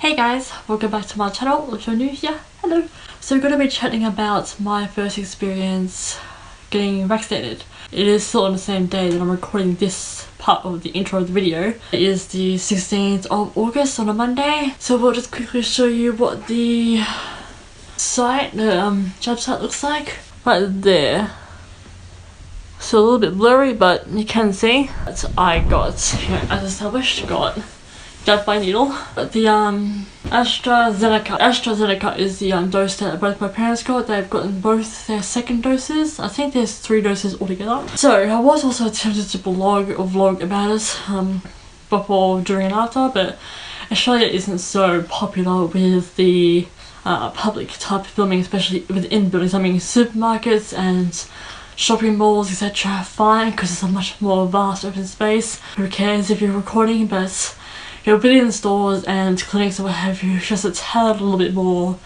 Hey guys, welcome back to my channel. If you're new here, hello. So we're going to be chatting about my first experience getting vaccinated. It is still on the same day that I'm recording this part of the intro of the video. It is the 16th of August on a Monday. So we'll just quickly show you what the site, the job site looks like. Right there. So a little bit blurry, but you can see that I got, as established, jabbed by needle. The AstraZeneca is the dose that both my parents got. They've gotten both their second doses. I think there's 3 doses altogether. So I was also tempted to vlog about it before, during and after, but Australia isn't so popular with the public type filming, especially within buildings. I mean, supermarkets and shopping malls, etc. fine, because it's a much more vast open space. Who cares if you're recording? But within stores and clinics or what have you, it's just a tad little bit more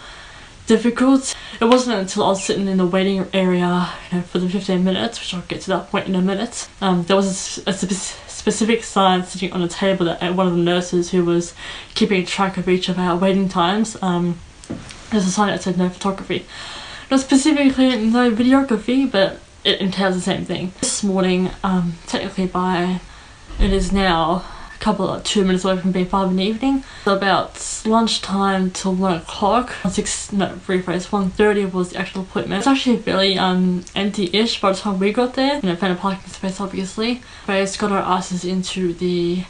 difficult. It wasn't until I was sitting in the waiting area, for the 15 minutes, which I'll get to that point in a minute. There was a specific sign sitting on a table that one of the nurses who was keeping track of each of our waiting times. There's a sign that said no photography. Not specifically no videography, but it entails the same thing. This morning, technically it is now 2 minutes away from being 5 in the evening. So about lunchtime till 1 o'clock, 1:30 was the actual appointment. It's actually fairly empty-ish by the time we got there. Found a parking space obviously. But it's got our asses into the,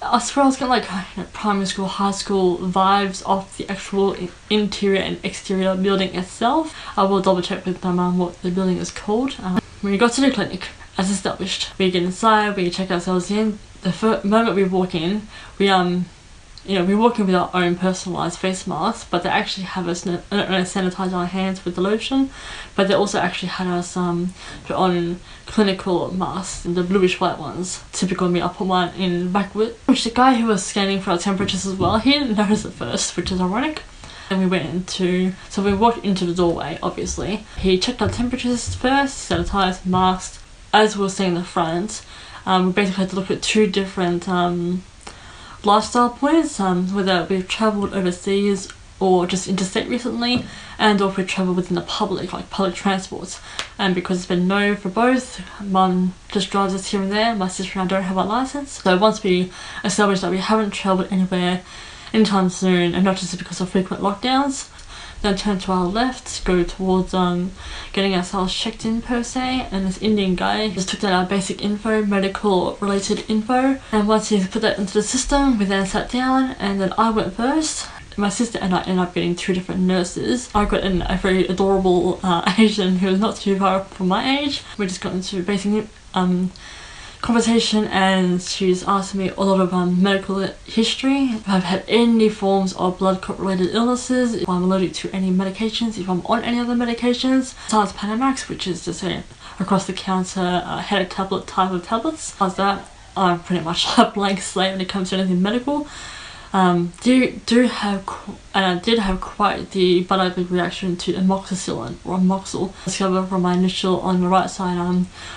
I swear I was getting like primary school, high school vibes of the actual interior and exterior building itself. I will double check with my mum what the building is called. When we got to the clinic, as established, we get inside, we check ourselves in. The moment we walk in, we walk in with our own personalised face masks, but they actually have us sanitize our hands with the lotion, but they also actually had us put on clinical masks, the bluish white ones. Typical of me, I put mine in backward, which the guy who was scanning for our temperatures as well, he didn't notice it first, which is ironic. And we walked into the doorway, obviously. He checked our temperatures first, sanitized, masked. As we were seeing the front, we basically had to look at 2 different lifestyle points, whether we've travelled overseas or just interstate recently, and or if we've travelled within the public, like public transports. And because it's been no for both, Mum just drives us here and there, my sister and I don't have our licence. So once we established that we haven't travelled anywhere anytime soon, and not just because of frequent lockdowns, then turn to our left, go towards getting ourselves checked in per se, and this Indian guy just took down our basic info, medical related info, and once he put that into the system, we then sat down, and then I went first. My sister and I ended up getting 2 different nurses. I got a very adorable Asian who was not too far from my age. We just got into basic conversation, and she's asked me a lot of medical history, if I've had any forms of blood clot related illnesses, if I'm allergic to any medications, if I'm on any other medications, besides Panamax, which is just a across the counter headache tablet type of tablets. Besides that, I'm pretty much a blank slate when it comes to anything medical. I did have quite the bad reaction to amoxicillin or amoxil. Discovered from my initial on the right side.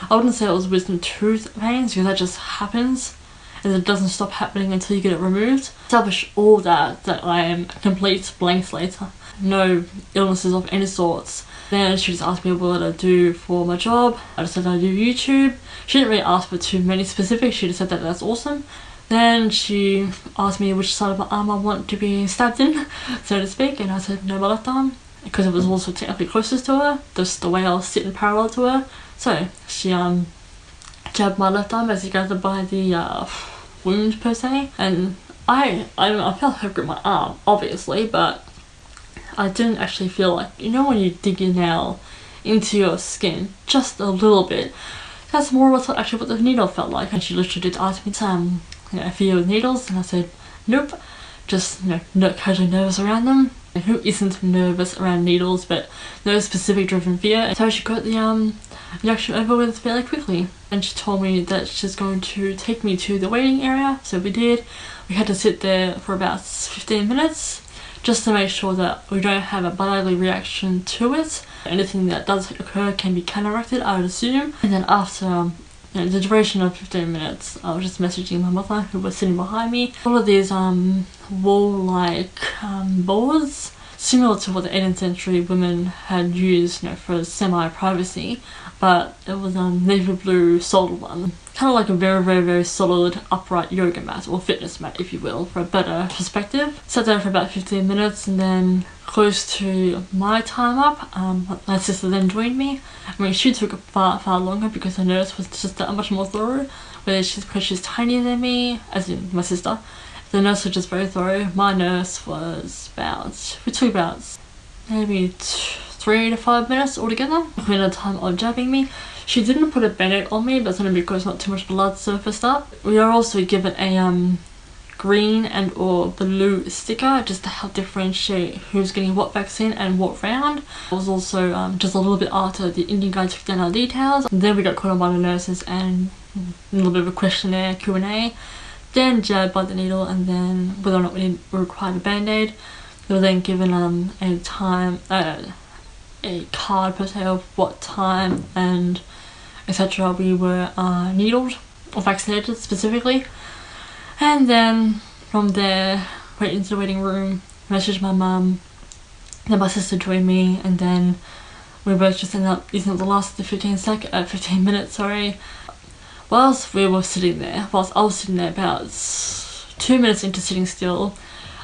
I wouldn't say it was wisdom tooth pains, because that just happens and it doesn't stop happening until you get it removed. Establish all that I am a complete blank slate, no illnesses of any sorts. Then she just asked me what I do for my job. I just said I do YouTube. She didn't really ask for too many specifics, she just said that that's awesome. Then she asked me which side of my arm I want to be stabbed in, so to speak, and I said no, my left arm, because it was also technically closest to her, just the way I was sitting parallel to her. So she jabbed my left arm, as you gathered by the wound per se, and I felt her grip my arm, obviously, but I didn't actually feel like, when you dig your nail into your skin just a little bit, that's more what the needle felt like. And she literally did ask me fear with needles, and I said nope, just not casually nervous around them. And who isn't nervous around needles, but no specific driven fear? And so she got the injection over with fairly quickly, and she told me that she's going to take me to the waiting area. So we did. We had to sit there for about 15 minutes just to make sure that we don't have a bodily reaction to it. Anything that does occur can be counteracted, I would assume. And then after the duration of 15 minutes, I was just messaging my mother who was sitting behind me. All of these wall-like boards, similar to what the 18th century women had used, for semi-privacy, but it was navy blue solid one. Kind of like a very, very, very solid upright yoga mat, or fitness mat if you will, for a better perspective. Sat down for about 15 minutes, and then close to my time up, my sister then joined me. I mean, she took far, far longer because her nurse was just that much more thorough, because she's tinier than me, as in my sister. The nurse was just very thorough. My nurse was we took about maybe 3 to 5 minutes altogether between the time of jabbing me. She didn't put a band-aid on me, but that's only because not too much blood surfaced up. We are also given a green and or blue sticker just to help differentiate who's getting what vaccine and what round. It was also just a little bit after the Indian guy took down our details. And then we got called on by the nurses and a little bit of a questionnaire, Q&A. Then jabbed by the needle, and then whether or not we required a band-aid. We were then given a card per se of what time and etc. we were needled or vaccinated specifically. And then from there, went into the waiting room, messaged my mum, then my sister joined me, and then we both just ended up using the last of the 15 minutes, Whilst I was sitting there about 2 minutes into sitting still,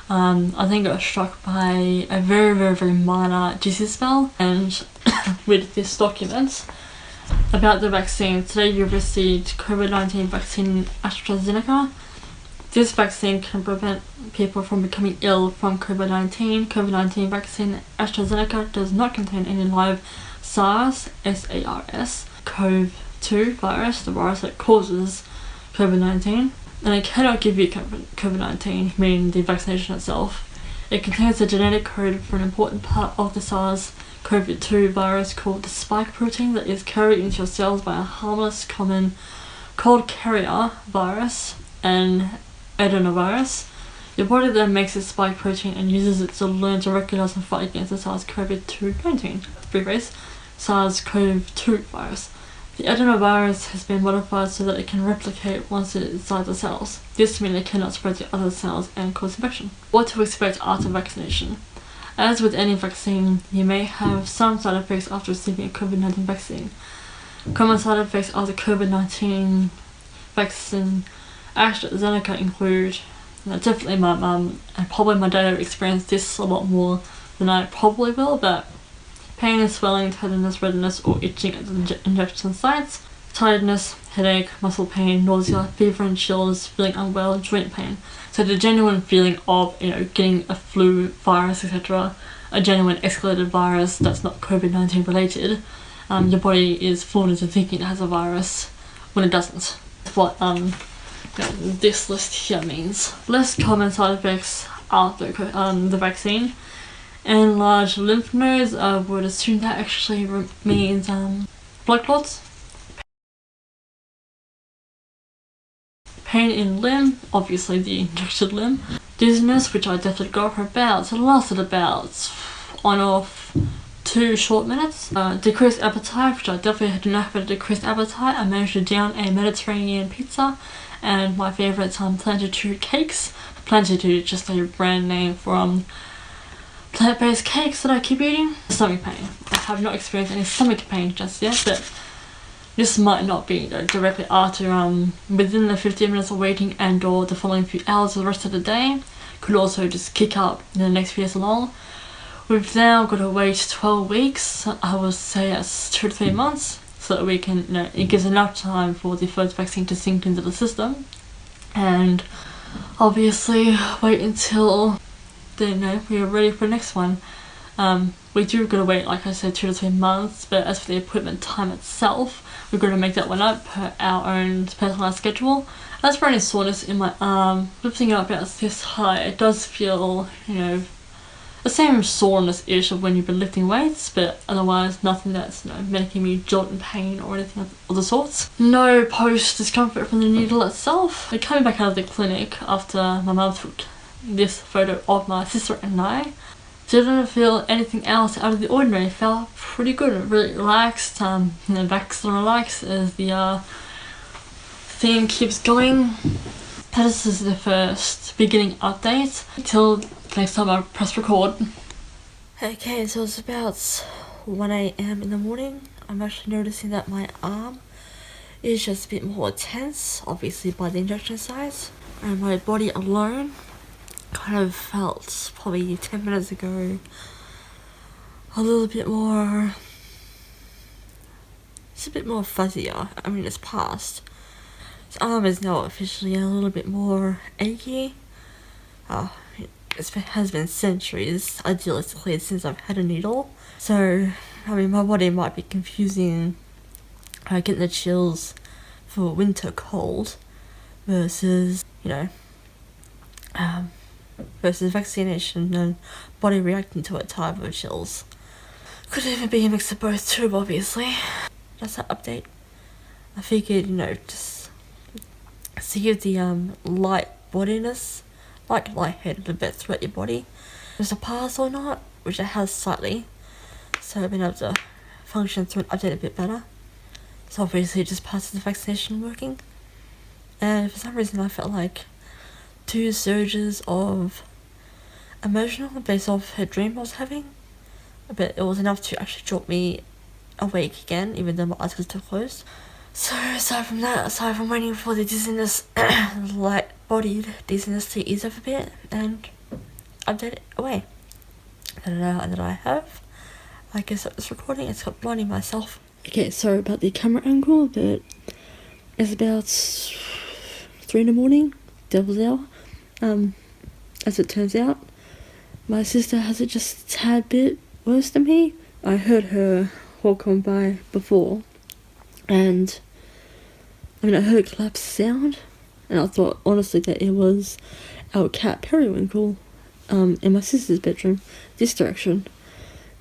I then got struck by a very, very, very minor dizzy spell, and with this document about the vaccine. Today you received COVID-19 vaccine AstraZeneca. This vaccine can prevent people from becoming ill from COVID-19. COVID-19 vaccine AstraZeneca does not contain any live SARS, CoV-2 virus, the virus that causes COVID-19. And it cannot give you COVID-19, meaning the vaccination itself. It contains a genetic code for an important part of the SARS-CoV-2 virus called the spike protein that is carried into your cells by a harmless common cold carrier virus and adenovirus. Your body then makes this spike protein and uses it to learn to recognize and fight against the SARS-CoV-2 SARS-CoV-2 virus. The adenovirus has been modified so that it can replicate once it is inside the cells. This means it cannot spread to other cells and cause infection. What to expect after vaccination? As with any vaccine, you may have some side effects after receiving a COVID-19 vaccine. Common side effects of the COVID-19 vaccine AstraZeneca include, definitely my mum and probably my dad have experienced this a lot more than I probably will, but pain and swelling, tenderness, redness or itching at the injection sites, tiredness, headache, muscle pain, nausea, fever and chills, feeling unwell, joint pain. So the genuine feeling of, getting a flu virus, etc., a genuine escalated virus that's not COVID-19 related, your body is fooled into thinking it has a virus when it doesn't. That's what this list here means. Less common side effects after the vaccine. Enlarged lymph nodes, I would assume that actually means blood clots. Pain in limb, obviously the injected limb. Dizziness, which I definitely got for it lasted about on off 2 short minutes. Decreased appetite, which I definitely did not have a decreased appetite. I managed to down a Mediterranean pizza and my favourite Plantitude cakes. Plantitude is just a brand name for plant-based cakes that I keep eating. Stomach pain. I have not experienced any stomach pain just yet, but this might not be directly after within the 15 minutes of waiting and or the following few hours of the rest of the day. Could also just kick up in the next few days along. We've now got to wait 12 weeks. I would say that's 2 to 3 months, so that we can, it gives enough time for the first vaccine to sink into the system, and obviously wait until then we are ready for the next one. We do got to wait, like I said, 2 to 3 months, but as for the appointment time itself, we're going to make that one up per our own personalised schedule. As for any soreness in my arm, lifting it up about this high, it does feel, the same soreness-ish of when you've been lifting weights, but otherwise nothing that's making me jolt in pain or anything of the sorts. No post-discomfort from the needle itself. Coming back out of the clinic after my mum took this photo of my sister and I, didn't feel anything else out of the ordinary. Felt pretty good, really relaxed, vaxxed and relaxed, as the theme keeps going. This is the first beginning update. Till next time I press record. Okay, so it's about 1 AM in the morning. I'm actually noticing that my arm is just a bit more tense, obviously by the injection sites. And my body alone kind of felt probably 10 minutes ago a little bit more, it's a bit more fuzzier. I mean, it's past. This arm is now officially a little bit more achy. It has been centuries, idealistically, since I've had a needle. So, I mean, my body might be confusing getting the chills for winter cold versus, versus vaccination and body reacting to a type of chills. Could even be a mix of both too, obviously. That's that update. I figured, just to give the light bodiness, like lightheaded a bit throughout your body. There's a pass or not, which it has slightly. So I've been able to function through an update a bit better. So obviously it just passes the vaccination working. And for some reason I felt like 2 surges of emotional based off a dream I was having. But it was enough to actually drop me awake again, even though my eyes were still closed. So aside from that, aside from waiting for the dizziness, light-bodied dizziness to ease up a bit and update it away. And that I have, I guess this recording, it's got blinding myself. Okay, sorry about the camera angle, but it's about 3 in the morning, devil's hour. As it turns out, my sister has it just a tad bit worse than me. I heard her walk on by before, and I heard a collapse sound, and I thought honestly that it was our cat Periwinkle in my sister's bedroom, this direction.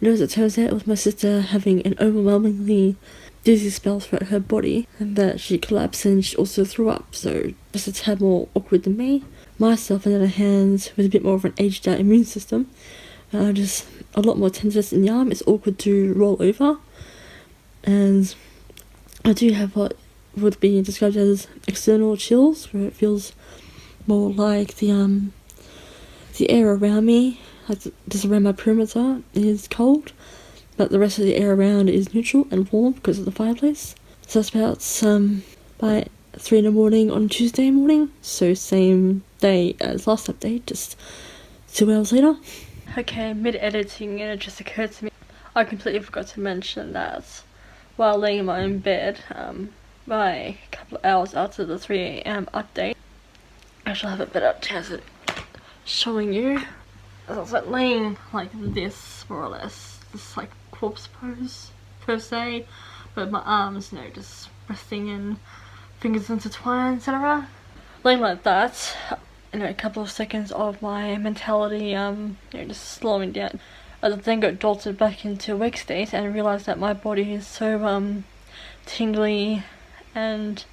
And as it turns out, it was my sister having an overwhelmingly dizzy spell throughout her body, and that she collapsed and she also threw up, so just a tad more awkward than me. Myself, on the other hand, with a bit more of an aged out immune system, just a lot more tenderness in the arm. It's awkward to roll over, and I do have what would be described as external chills, where it feels more like the air around me, like just around my perimeter, is cold, but the rest of the air around is neutral and warm because of the fireplace. So that's about by 3 in the morning on Tuesday morning, so same day as last update, just 2 hours later. Okay, mid-editing, and it just occurred to me, I completely forgot to mention that while laying in my own bed, by a couple of hours after the 3 AM update, I shall have a better chance at showing you. I was like laying like this, more or less, this like corpse pose per se, but my arms, just resting in fingers intertwined, etc. Laying like that, a couple of seconds of my mentality, just slowing down. I then got jolted back into awake state and realised that my body is so tingly and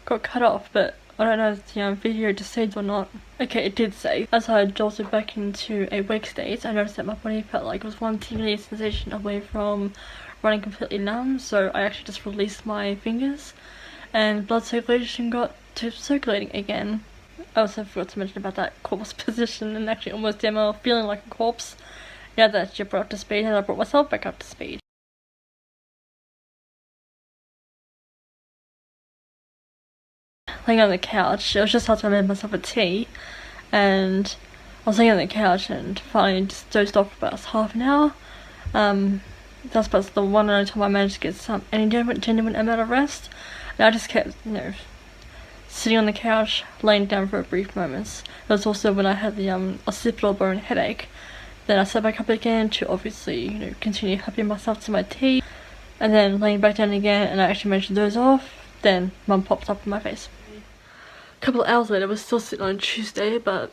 got cut off, but I don't know if the video just saved or not. Okay, it did save. As I jolted back into a wake state, I noticed that my body felt like it was one tingly sensation away from running completely numb, so I actually just released my fingers and blood circulation got to circulating again. I also forgot to mention about that corpse position and actually almost demo feeling like a corpse. Now that you're brought up to speed, and I brought myself back up to speed. Laying on the couch, it was just after I made myself a tea, and I was laying on the couch and finally just dozed off for about half an hour. That's about the one and only time I managed to get any genuine amount of rest. And I just kept, sitting on the couch, laying down for a brief moment. It was also when I had the occipital bone headache. Then I sat back up again to obviously, continue helping myself to my tea, and then laying back down again, and I actually managed to doze off. Then Mum popped up in my face. A couple of hours later, we're still sitting on Tuesday, but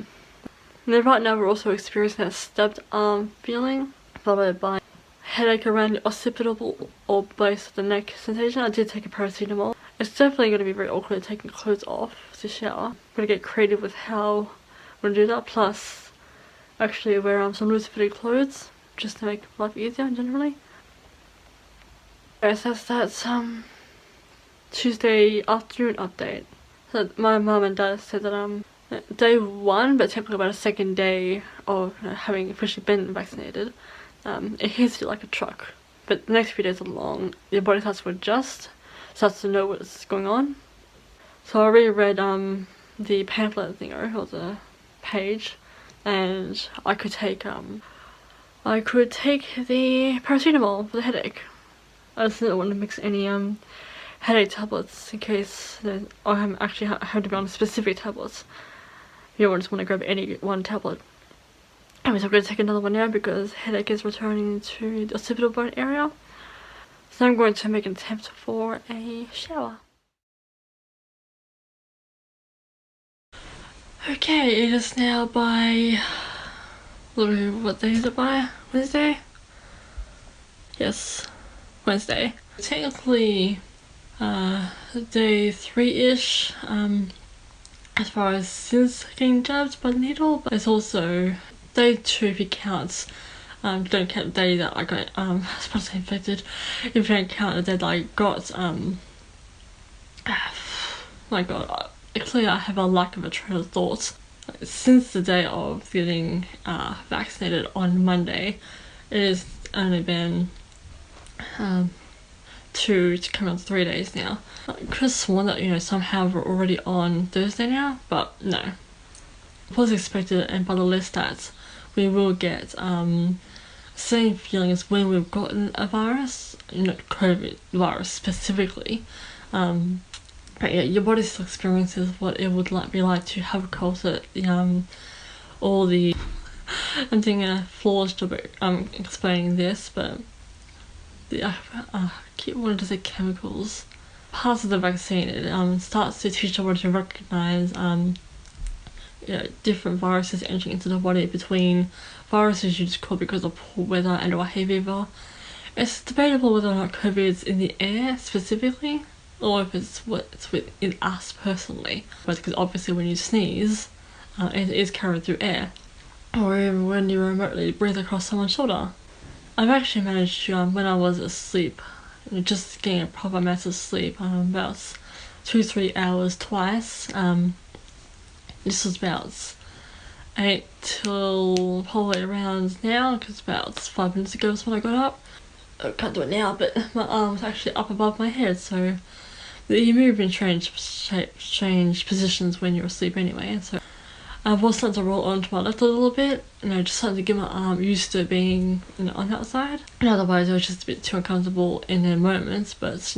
right now we're also experiencing a stabbed arm feeling, followed by headache around the occipital or base of the neck sensation. I did take a paracetamol. It's definitely going to be very awkward taking clothes off to shower. I'm going to get creative with how I'm going to do that, plus actually wear some loose fitted clothes just to make life easier generally. Okay, so that's Tuesday afternoon update. So my mum and dad said that day 1, but technically about a second day of having officially been vaccinated, it hits you like a truck. But the next few days are long. Your body starts to adjust, starts to know what's going on. So I already read the pamphlet thingo, or the page, and I could take the paracetamol for the headache. I just didn't want to mix any headache tablets in case I actually have to be on specific tablets. You don't just want to grab any one tablet. Anyways, I'm going to take another one now because headache is returning to the occipital bone area. So I'm going to make an attempt for a shower. Okay, it is now by... what day is it by? Wednesday? Yes, Wednesday. Technically, day 3-ish, as far as since getting jabbed by the needle, but it's also day 2 if it counts. Don't count the day that I got infected. If you don't count the day that I got my god, clearly I have a lack of a train of thought. Since the day of getting vaccinated on Monday, it has only been 2 to come on 3 days now. I could have sworn that somehow we're already on Thursday now, but no. It was expected, and by the list that we will get same feeling as when we've gotten a virus, COVID virus specifically. But yeah, your body still experiences what it would be like to have a cold. So all the I'm taking a flawless job at explaining this, but I keep wanting to say chemicals. Parts of the vaccine, it starts to teach the body to recognize different viruses entering into the body between viruses you just caught because of poor weather and or hay fever. It's debatable whether or not COVID is in the air specifically, or if it's what's within us personally. But because obviously when you sneeze, it is carried through air, or even when you remotely breathe across someone's shoulder. I've actually managed to, when I was asleep, just getting a proper massive sleep, about 2-3 hours twice. This was about 8 till probably around now, because about 5 minutes ago was when I got up. I can't do it now, but my arm was actually up above my head, so you move in strange positions when you're asleep anyway, and so I was starting to roll onto my left a little bit, just starting to get my arm used to being on that side. And otherwise it was just a bit too uncomfortable in the moments, but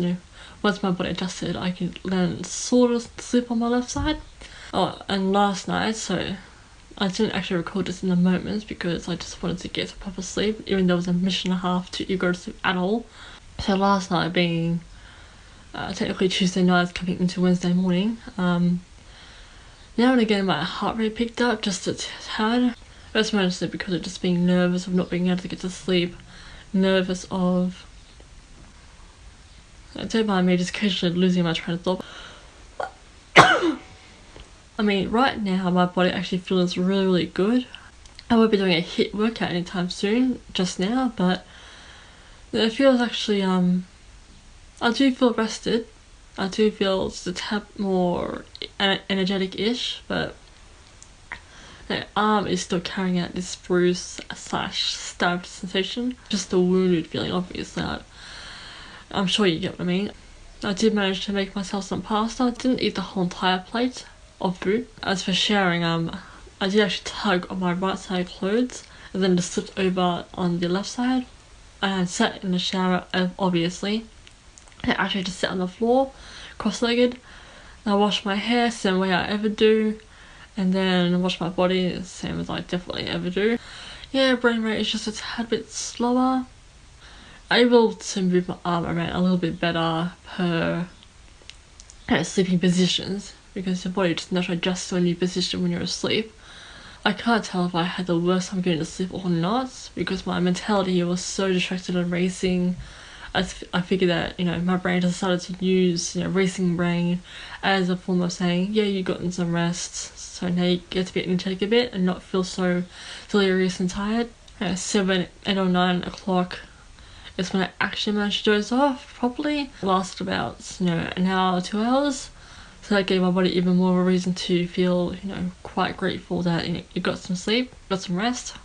once my body adjusted, I could then sort of sleep on my left side. Oh, and last night, so I didn't actually record this in the moments because I just wanted to get to proper sleep, even though it was a mission and a half to go to sleep at all. So last night being technically Tuesday night coming into Wednesday morning, now and again my heart rate picked up just a tad. That's mostly because of just being nervous of not being able to get to sleep, nervous of, don't mind me, just occasionally losing my train of thought. I mean, right now my body actually feels really, really good. I won't be doing a HIIT workout anytime soon, just now, but it feels actually, I do feel rested. I do feel just a tad more energetic-ish, but the arm is still carrying out this bruise/stabbed sensation. Just a wounded feeling, obviously. I'm sure you get what I mean. I did manage to make myself some pasta. I didn't eat the whole entire plate of food. As for showering, I did actually tug on my right side clothes and then just slipped over on the left side. And sat in the shower, obviously. I actually just sat on the floor, cross-legged. I washed my hair, same way I ever do. And then wash my body, same as I definitely ever do. Yeah, brain rate is just a tad bit slower. I'm able to move my arm around a little bit better per sleeping positions, because your body just naturally adjusts to a new position when you're asleep. I can't tell if I had the worst time getting to sleep or not, because my mentality was so distracted and racing. I figured that, my brain just started to use, racing brain as a form of saying, yeah, you've gotten some rest, so now you get to be energetic a bit and not feel so delirious and tired. 7, 8 or 9 o'clock is when I actually managed to doze off properly. It lasted about, an hour or 2 hours. So that gave my body even more of a reason to feel, quite grateful that you got some sleep, got some rest.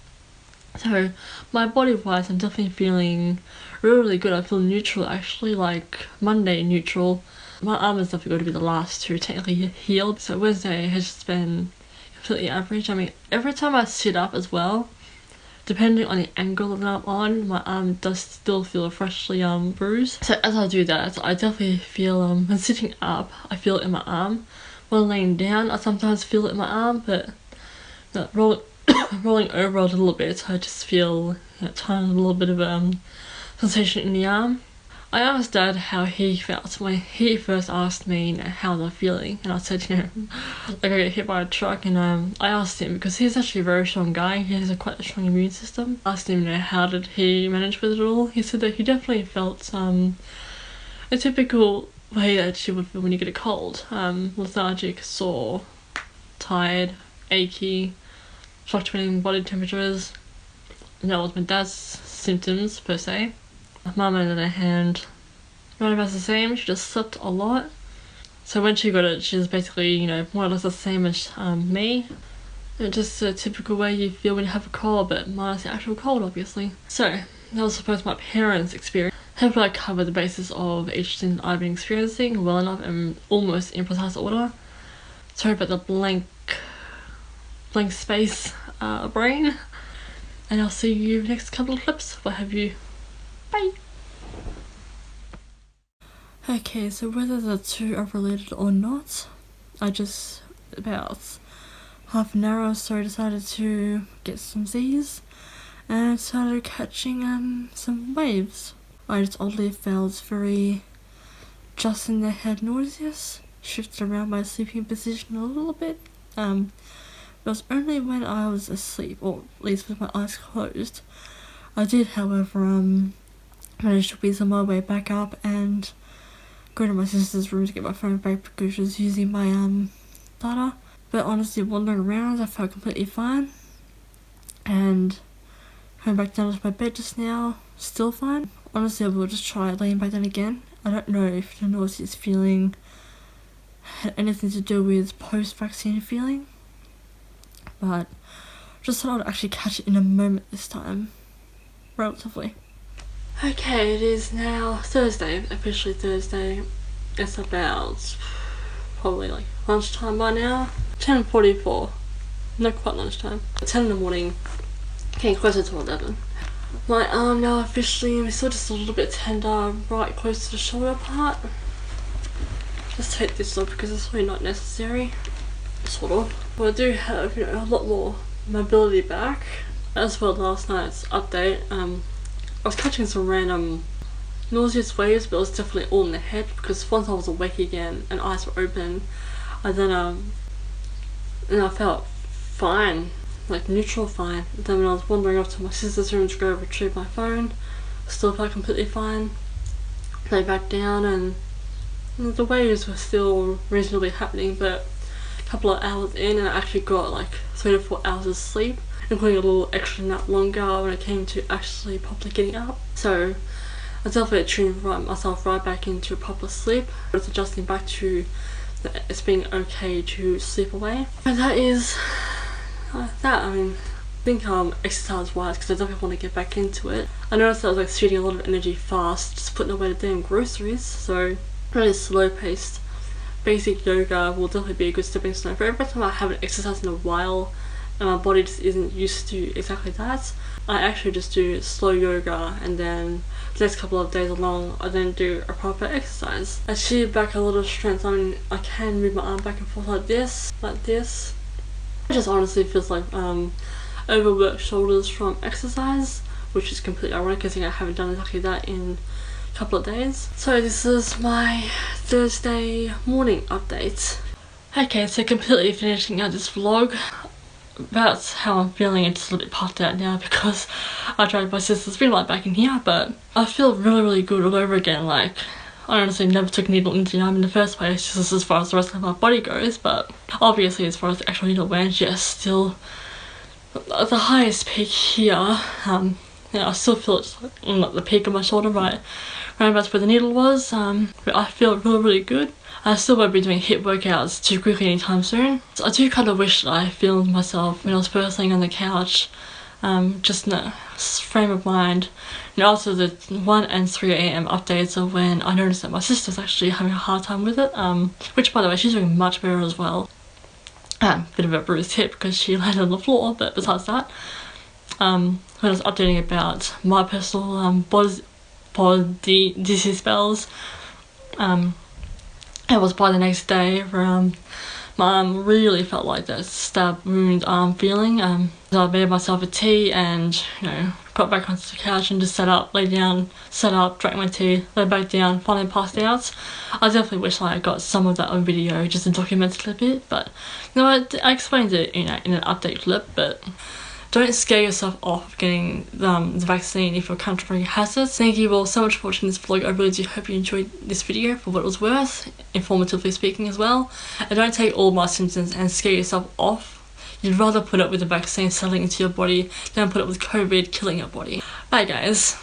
So my body wise, I'm definitely feeling really good. I feel neutral actually, like Monday neutral. My arm is definitely going to be the last to technically heal. So Wednesday has just been completely average. I mean, every time I sit up as well, depending on the angle that I'm on, my arm does still feel freshly bruised. So as I do that, I definitely feel when sitting up, I feel it in my arm. When laying down, I sometimes feel it in my arm, but rolling over a little bit, I just feel a tiny little bit of sensation in the arm. I asked Dad how he felt when he first asked me how they're feeling, and I said, like I get hit by a truck, and I asked him because he's actually a very strong guy. He has quite a strong immune system. I asked him, how did he manage with it all? He said that he definitely felt a typical way that you would feel when you get a cold, lethargic, sore, tired, achy, fluctuating body temperatures. And that was my dad's symptoms per se. Mum, on the other hand, not about the same. She just slept a lot. So when she got it, she was basically, more or less the same as me. It's just a typical way you feel when you have a cold, but minus the actual cold, obviously. So that was supposed my parents' experience. Hopefully I covered the basis of each thing I've been experiencing well enough and almost in precise order. Sorry about the blank space brain. And I'll see you next couple of clips. What have you? Bye! Okay, so whether the two are related or not, I just about half an hour or so decided to get some Z's and started catching some waves. I just oddly felt very just in the head nauseous, shifted around my sleeping position a little bit. It was only when I was asleep, or at least with my eyes closed. I did, however, managed to weasel my way back up and go to my sister's room to get my phone back because she was using my data. But honestly, wandering around, I felt completely fine. And coming back down to my bed just now, still fine. Honestly, I will just try laying back down again. I don't know if the nauseous feeling had anything to do with post-vaccine feeling, but just thought I'd actually catch it in a moment this time, relatively. Okay, it is now Thursday, officially Thursday. It's about probably like lunchtime by now. 10:44, not quite lunchtime. 10 in the morning, getting closer to 11. My arm now officially is still just a little bit tender, right close to the shoulder part. Just take this off because it's really not necessary, sort of. But I do have, a lot more mobility back. As well, last night's update, I was catching some random nauseous waves, but it was definitely all in the head because once I was awake again and eyes were open, I felt fine, like neutral fine. Then when I was wandering off to my sister's room to go retrieve my phone, I still felt completely fine. Lay back down and the waves were still reasonably happening, but a couple of hours in and I actually got like 3 to 4 hours of sleep, including a little extra nap longer when it came to actually properly getting up. So I definitely tuned myself right back into a proper sleep. It's adjusting back to it's being okay to sleep away. And that is that. I mean, I think exercise wise, because I definitely want to get back into it. I noticed that I was like shooting a lot of energy fast, just putting away the damn groceries, so really slow paced basic yoga will definitely be a good stepping stone. For every time I haven't exercised in a while and my body just isn't used to exactly that, I actually just do slow yoga, and then the next couple of days along I then do a proper exercise. I achieve back a lot of strength. I mean, I can move my arm back and forth like this. It just honestly feels like overworked shoulders from exercise, which is completely ironic because I haven't done exactly that in a couple of days. So this is my Thursday morning update. Okay, so completely finishing out this vlog. That's how I'm feeling. It's just a little bit puffed out now because I dragged my sister's ring light back in here, but I feel really good all over again. Like, I honestly never took a needle into the arm in the first place, just as far as the rest of my body goes, but obviously as far as the actual needle went, yes, still the highest peak here, I still feel it's on like the peak of my shoulder, right around about where the needle was. But I feel really good. I still won't be doing HIIT workouts too quickly anytime soon. So I do kind of wish that I filmed myself when I was first laying on the couch, just in a frame of mind. And also the 1 and 3 a.m. updates of when I noticed that my sister's actually having a hard time with it, which by the way, she's doing much better as well. Bit of a bruised hip because she landed on the floor, but besides that, when I was updating about my personal body disease spells, it was by the next day where my arm really felt like that stab wound arm feeling. So I made myself a tea and, you know, got back onto the couch and just sat up, lay down, sat up, drank my tea, lay back down, finally passed out. I definitely wish I got some of that on video just to document it a bit, but you know, I explained it, you know, in an update clip. But don't scare yourself off getting the vaccine if your country has it. Thank you all so much for watching this vlog. I really do hope you enjoyed this video for what it was worth, informatively speaking as well. And don't take all my symptoms and scare yourself off. You'd rather put up with the vaccine settling into your body than put up with COVID killing your body. Bye guys.